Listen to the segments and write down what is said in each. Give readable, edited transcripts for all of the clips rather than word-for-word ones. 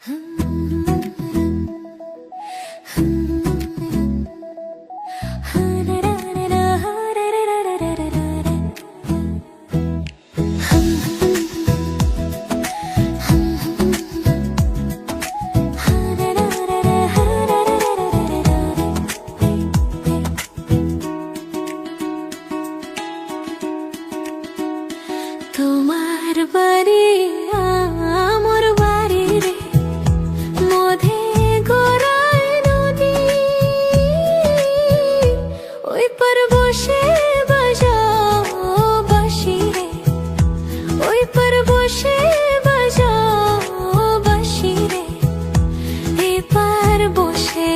তোমার বাড়ি আমার বাড়ি রে, মধে গড়ায় নদী, ওই পার বসে বাজাও বাঁশি রে, ওই পার বসে বাজাও বাঁশি রে, এপার বসে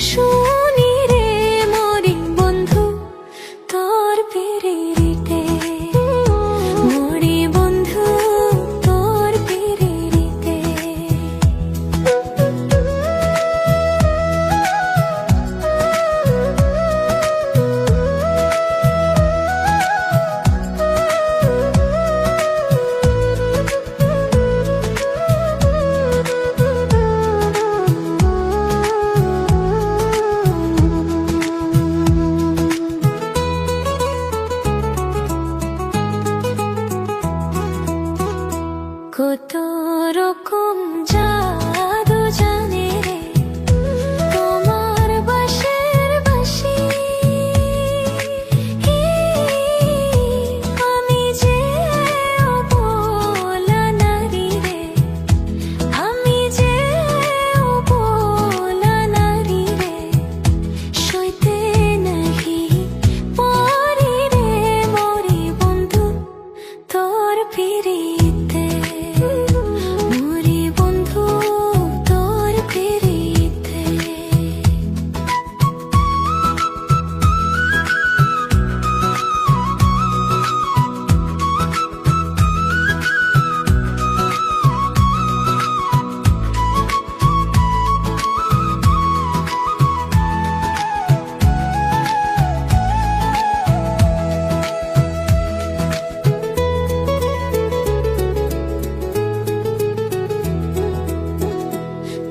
শুনি রে মরি বন্ধু তোর পিরিতে। কত রকম জাদু জানে রে তোমার বাঁশের বাঁশি, আমি যে অবলা নারী রে, আমি যে অবলা নারী রে, সইতে নাহি পারি রে মরি বন্ধু তোর পিরিতে।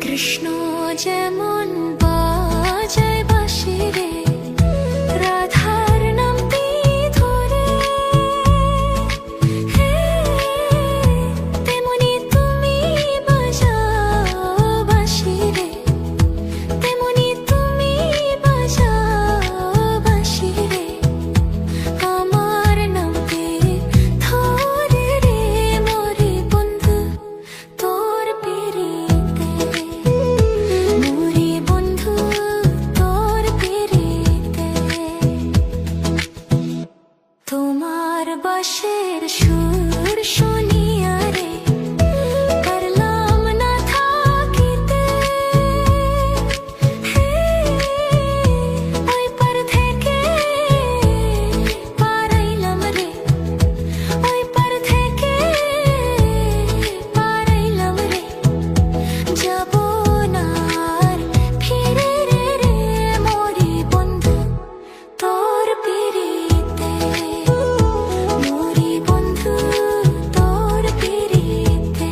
কৃষ্ণ যেমন বাজায় বাঁশি রে, রাধার নামটি ধরে, তেমনি তুমি বাজাও বাঁশি রে, তেমনি তুমি বাজাও বাঁশি রে, আমার নামটি ধরে রে মরি বন্ধু তোর পিরিতে। তোমার বাঁশের সুর শুনিয়া রে পারলাম না থাকিতে, ওই পার থেকে পারাইলাম রে, ওই পার থেকে পারাইলাম রে, যাব না আর ফিরে রে রে মরি বন্ধু তোর পিরিতে। মরি বন্ধু তোর পিরিতে,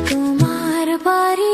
তোমার বাড়ি